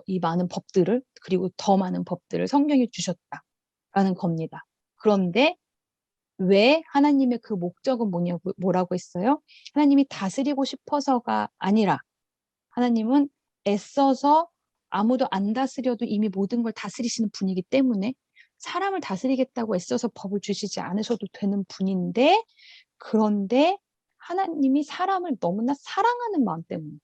이 많은 법들을, 그리고 더 많은 법들을 성경에 주셨다라는 겁니다. 그런데 왜 하나님의 그 목적은 뭐라고 했어요? 하나님이 다스리고 싶어서가 아니라 하나님은 애써서 아무도 안 다스려도 이미 모든 걸 다스리시는 분이기 때문에 사람을 다스리겠다고 애써서 법을 주시지 않으셔도 되는 분인데, 그런데 하나님이 사람을 너무나 사랑하는 마음 때문에,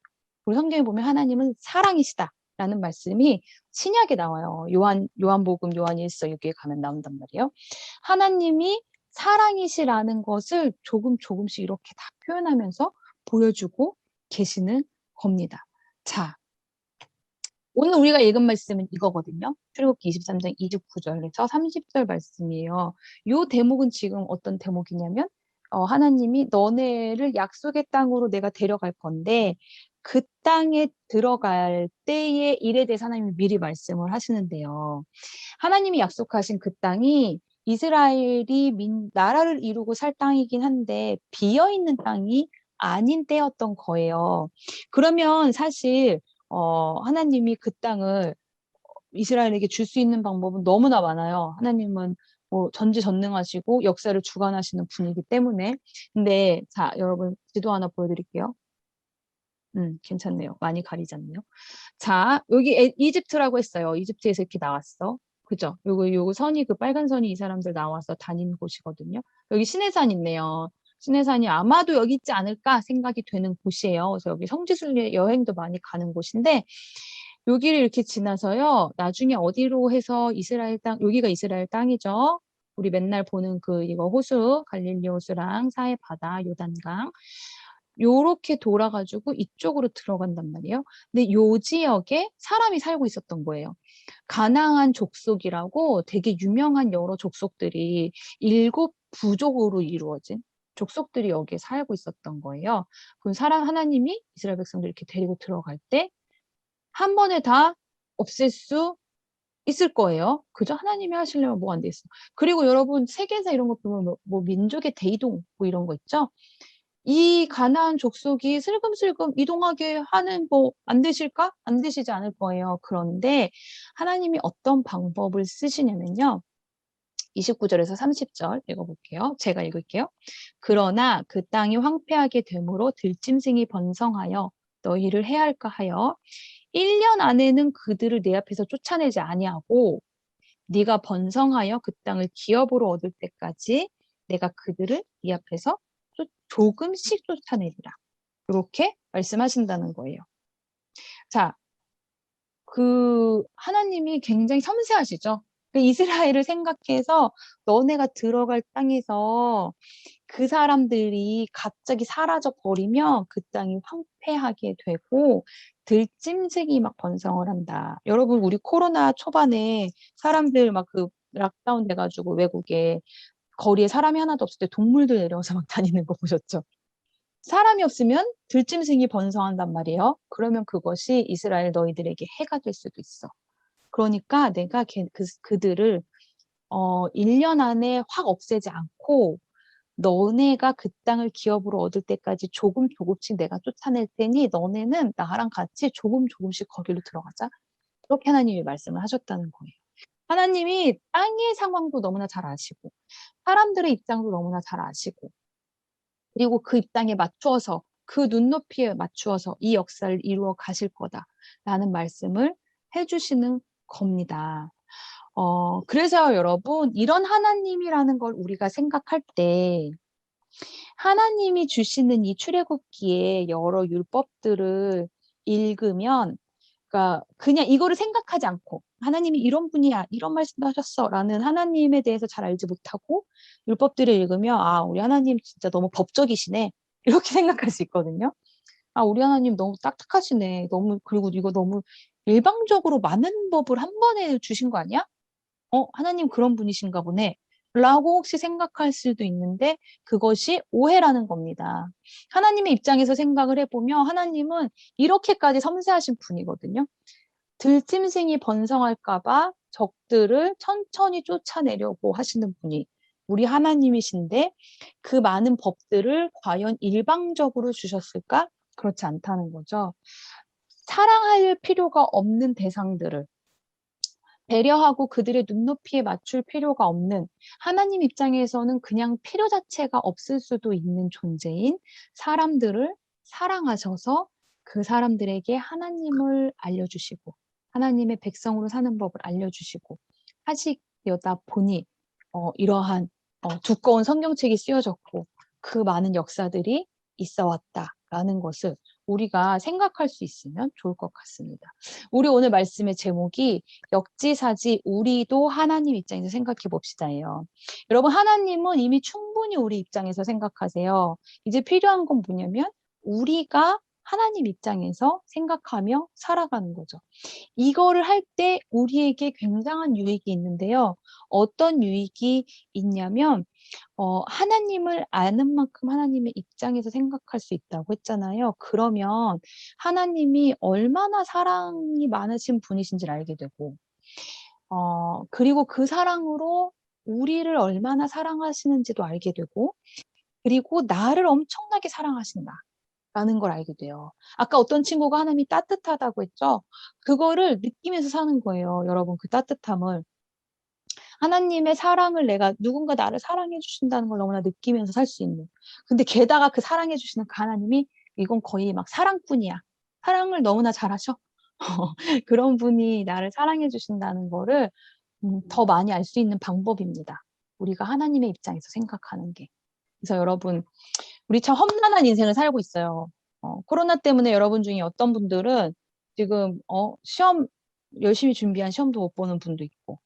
우리 성경에 보면 하나님은 사랑이시다라는 말씀이 신약에 나와요. 요한복음 요한 1서 여기에 가면 나온단 말이에요. 하나님이 사랑이시라는 것을 조금씩 이렇게 다 표현하면서 보여주고 계시는 겁니다. 자, 오늘 우리가 읽은 말씀은 이거거든요. 출애굽기 23장 29절에서 30절 말씀이에요. 이 대목은 지금 어떤 대목이냐면, 하나님이 너네를 약속의 땅으로 내가 데려갈 건데 그 땅에 들어갈 때의 일에 대해서 하나님이 미리 말씀을 하시는데요. 하나님이 약속하신 그 땅이 이스라엘이 나라를 이루고 살 땅이긴 한데 비어있는 땅이 아닌 때였던 거예요. 그러면 사실 하나님이 그 땅을 이스라엘에게 줄 수 있는 방법은 너무나 많아요. 하나님은 전지전능하시고 역사를 주관하시는 분이기 때문에. 근데 자, 여러분 지도 하나 보여드릴게요. 괜찮네요. 많이 가리지 않네요. 자, 여기 이집트라고 했어요. 이집트에서 이렇게 나왔어. 그죠? 요거 선이, 그 빨간 선이 이 사람들 나와서 다니는 곳이거든요. 여기 시내산 있네요. 시내산이 아마도 여기 있지 않을까 생각이 되는 곳이에요. 그래서 여기 성지순례 여행도 많이 가는 곳인데, 여기를 이렇게 지나서요. 나중에 어디로 해서 이스라엘 땅, 여기가 이스라엘 땅이죠. 우리 맨날 보는 이거 호수, 갈릴리 호수랑 사해 바다, 요단강. 요렇게 돌아가지고 이쪽으로 들어간단 말이에요. 근데 요 지역에 사람이 살고 있었던 거예요. 가나안 족속이라고 되게 유명한 여러 족속들이 7부족으로 이루어진 족속들이 여기에 살고 있었던 거예요. 그럼 하나님이 이스라엘 백성들 이렇게 데리고 들어갈 때 한 번에 다 없앨 수 있을 거예요. 그죠? 하나님이 하시려면 뭐 안 돼 있어. 그리고 여러분 세계사 이런 거 보면 뭐 민족의 대이동 뭐 이런 거 있죠? 이 가나안 족속이 슬금슬금 이동하게 하는 안 되실까? 안 되시지 않을 거예요. 그런데 하나님이 어떤 방법을 쓰시냐면요. 29절에서 30절 읽어볼게요. 제가 읽을게요. 그러나 그 땅이 황폐하게 되므로 들짐승이 번성하여 너희를 해할까 하여 1년 안에는 그들을 내 앞에서 쫓아내지 아니하고 네가 번성하여 그 땅을 기업으로 얻을 때까지 내가 그들을 네 앞에서 조금씩 쫓아내리라. 이렇게 말씀하신다는 거예요. 자, 하나님이 굉장히 섬세하시죠. 이스라엘을 생각해서 너네가 들어갈 땅에서 그 사람들이 갑자기 사라져 버리면 그 땅이 황폐하게 되고 들짐승이 막 번성을 한다. 여러분, 우리 코로나 초반에 사람들 막 락다운 돼가지고 외국에 거리에 사람이 하나도 없을 때 동물들 내려와서 막 다니는 거 보셨죠? 사람이 없으면 들짐승이 번성한단 말이에요. 그러면 그것이 이스라엘 너희들에게 해가 될 수도 있어. 그러니까 내가 그들을 1년 안에 확 없애지 않고 너네가 그 땅을 기업으로 얻을 때까지 조금씩 내가 쫓아낼 테니 너네는 나랑 같이 조금씩 거기로 들어가자. 그렇게 하나님이 말씀을 하셨다는 거예요. 하나님이 땅의 상황도 너무나 잘 아시고 사람들의 입장도 너무나 잘 아시고, 그리고 그 입장에 맞추어서 그 눈높이에 맞추어서 이 역사를 이루어 가실 거다라는 말씀을 해주시는 겁니다. 그래서 여러분, 이런 하나님이라는 걸 우리가 생각할 때 하나님이 주시는 이 출애굽기의 여러 율법들을 읽으면 그러니까 그냥 이거를 생각하지 않고 하나님이 이런 분이야, 이런 말씀도 하셨어라는 하나님에 대해서 잘 알지 못하고 율법들을 읽으면 아, 우리 하나님 진짜 너무 법적이시네. 이렇게 생각할 수 있거든요. 아, 우리 하나님 너무 딱딱하시네. 너무 그리고 이거 너무 일방적으로 많은 법을 한 번에 주신 거 아니야? 하나님 그런 분이신가 보네. 라고 혹시 생각할 수도 있는데 그것이 오해라는 겁니다. 하나님의 입장에서 생각을 해보면 하나님은 이렇게까지 섬세하신 분이거든요. 들짐승이 번성할까 봐 적들을 천천히 쫓아내려고 하시는 분이 우리 하나님이신데 그 많은 법들을 과연 일방적으로 주셨을까? 그렇지 않다는 거죠. 사랑할 필요가 없는 대상들을 배려하고 그들의 눈높이에 맞출 필요가 없는 하나님 입장에서는 그냥 필요 자체가 없을 수도 있는 존재인 사람들을 사랑하셔서 그 사람들에게 하나님을 알려주시고 하나님의 백성으로 사는 법을 알려주시고 하시려다 보니 이러한 두꺼운 성경책이 쓰여졌고 그 많은 역사들이 있어 왔다라는 것을 우리가 생각할 수 있으면 좋을 것 같습니다. 우리 오늘 말씀의 제목이 역지사지 우리도 하나님 입장에서 생각해 봅시다예요. 여러분 하나님은 이미 충분히 우리 입장에서 생각하세요. 이제 필요한 건 뭐냐면 우리가 하나님 입장에서 생각하며 살아가는 거죠. 이거를 할 때 우리에게 굉장한 유익이 있는데요. 어떤 유익이 있냐면 하나님을 아는 만큼 하나님의 입장에서 생각할 수 있다고 했잖아요. 그러면 하나님이 얼마나 사랑이 많으신 분이신지를 알게 되고 그리고 그 사랑으로 우리를 얼마나 사랑하시는지도 알게 되고 그리고 나를 엄청나게 사랑하신다라는 걸 알게 돼요. 아까 어떤 친구가 하나님이 따뜻하다고 했죠. 그거를 느끼면서 사는 거예요. 여러분 그 따뜻함을. 하나님의 사랑을 내가 누군가 나를 사랑해 주신다는 걸 너무나 느끼면서 살 수 있는. 근데 게다가 그 사랑해 주시는 그 하나님이 이건 거의 막 사랑꾼이야. 사랑을 너무나 잘하셔. 그런 분이 나를 사랑해 주신다는 거를 더 많이 알 수 있는 방법입니다. 우리가 하나님의 입장에서 생각하는 게. 그래서 여러분, 우리 참 험난한 인생을 살고 있어요. 코로나 때문에 여러분 중에 어떤 분들은 지금 시험 열심히 준비한 시험도 못 보는 분도 있고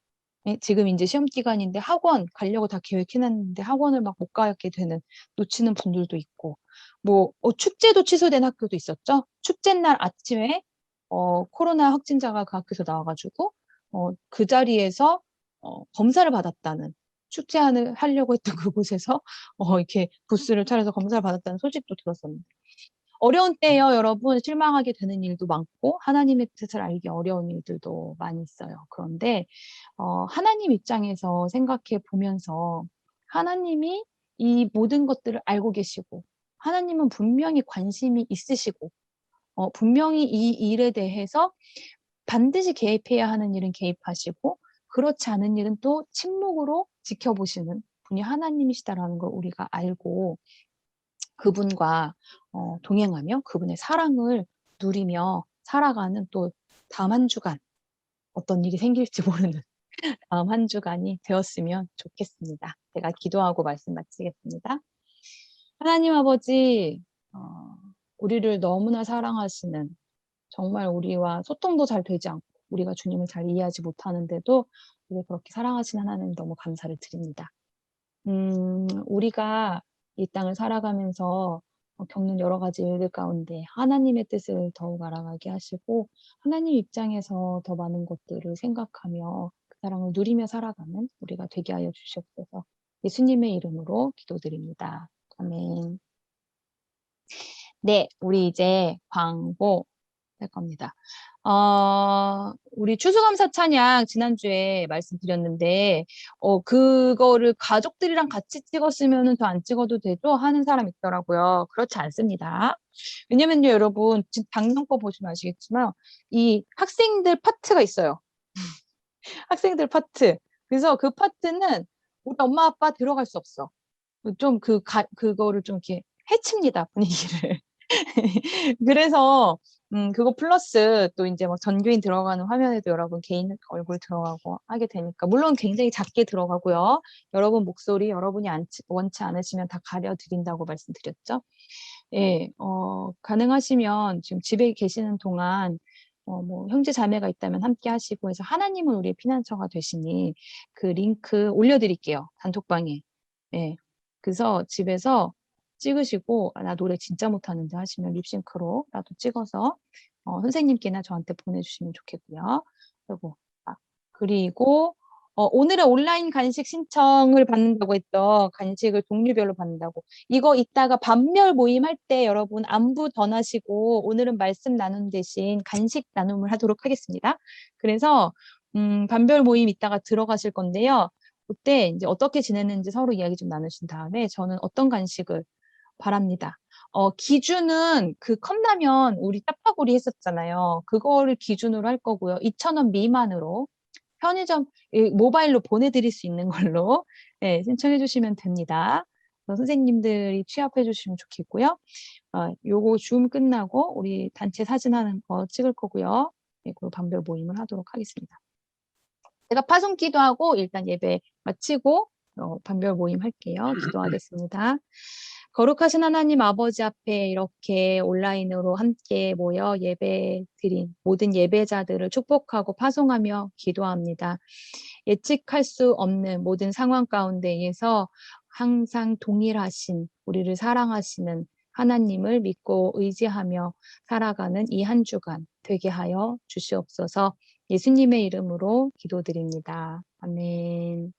예, 지금 이제 시험 기간인데 학원 가려고 다 계획해놨는데 학원을 막 못 가게 되는 놓치는 분들도 있고 뭐 축제도 취소된 학교도 있었죠. 축제 날 아침에 코로나 확진자가 그 학교에서 나와가지고 그 자리에서 검사를 받았다는 축제를 하려고 했던 그곳에서 이렇게 부스를 차려서 검사를 받았다는 소식도 들었었는데 어려운 때에요, 여러분 실망하게 되는 일도 많고 하나님의 뜻을 알기 어려운 일들도 많이 있어요. 그런데 하나님 입장에서 생각해 보면서 하나님이 이 모든 것들을 알고 계시고 하나님은 분명히 관심이 있으시고 분명히 이 일에 대해서 반드시 개입해야 하는 일은 개입하시고 그렇지 않은 일은 또 침묵으로 지켜보시는 분이 하나님이시다라는 걸 우리가 알고 그분과 동행하며 그분의 사랑을 누리며 살아가는 또 다음 한 주간 어떤 일이 생길지 모르는 다음 한 주간이 되었으면 좋겠습니다. 제가 기도하고 말씀 마치겠습니다. 하나님 아버지, 우리를 너무나 사랑하시는 정말 우리와 소통도 잘 되지 않고 우리가 주님을 잘 이해하지 못하는데도 우리를 그렇게 사랑하시는 하나님 너무 감사를 드립니다. 우리가 이 땅을 살아가면서 겪는 여러 가지 일들 가운데 하나님의 뜻을 더욱 알아가게 하시고 하나님 입장에서 더 많은 것들을 생각하며 그 사랑을 누리며 살아가는 우리가 되게 하여 주시옵소서. 예수님의 이름으로 기도드립니다. 아멘. 네, 우리 이제 광고 할 겁니다. 우리 추수감사 찬양 지난주에 말씀드렸는데 그거를 가족들이랑 같이 찍었으면 더 안 찍어도 되죠? 하는 사람 있더라고요. 그렇지 않습니다. 왜냐면요, 여러분 작년 거 보시면 아시겠지만 이 학생들 파트가 있어요. 학생들 파트. 그래서 그 파트는 우리 엄마 아빠 들어갈 수 없어. 좀 그거를 좀 이렇게 해칩니다, 분위기를. 그래서 그거 플러스 또 이제 막 전교인 들어가는 화면에도 여러분 개인 얼굴 들어가고 하게 되니까 물론 굉장히 작게 들어가고요. 여러분 목소리 여러분이 원치 않으시면 다 가려드린다고 말씀드렸죠. 예, 가능하시면 지금 집에 계시는 동안 뭐 형제 자매가 있다면 함께 하시고 해서 하나님은 우리의 피난처가 되시니 그 링크 올려드릴게요. 단톡방에. 예. 그래서 집에서 찍으시고 나 노래 진짜 못하는데 하시면 립싱크로라도 찍어서 선생님께나 저한테 보내주시면 좋겠고요. 그리고 오늘은 온라인 간식 신청을 받는다고 했던 간식을 종류별로 받는다고. 이거 이따가 반별 모임 할 때 여러분 안부 전하시고 오늘은 말씀 나눈 대신 간식 나눔을 하도록 하겠습니다. 그래서 반별 모임 이따가 들어가실 건데요. 그때 이제 어떻게 지냈는지 서로 이야기 좀 나누신 다음에 저는 어떤 간식을 바랍니다. 기준은 그 컵라면 우리 짜파구리 했었잖아요. 그거를 기준으로 할 거고요. 2,000원 미만으로 편의점 모바일로 보내드릴 수 있는 걸로 네, 신청해 주시면 됩니다. 선생님들이 취합해 주시면 좋겠고요. 요거 줌 끝나고 우리 단체 사진 하는 거 찍을 거고요. 네, 그 반별 모임을 하도록 하겠습니다. 제가 파송기도 하고 일단 예배 마치고 반별 모임 할게요. 기도하겠습니다. 거룩하신 하나님 아버지 앞에 이렇게 온라인으로 함께 모여 예배 드린 모든 예배자들을 축복하고 파송하며 기도합니다. 예측할 수 없는 모든 상황 가운데에서 항상 동일하신 우리를 사랑하시는 하나님을 믿고 의지하며 살아가는 이 한 주간 되게 하여 주시옵소서. 예수님의 이름으로 기도드립니다. 아멘.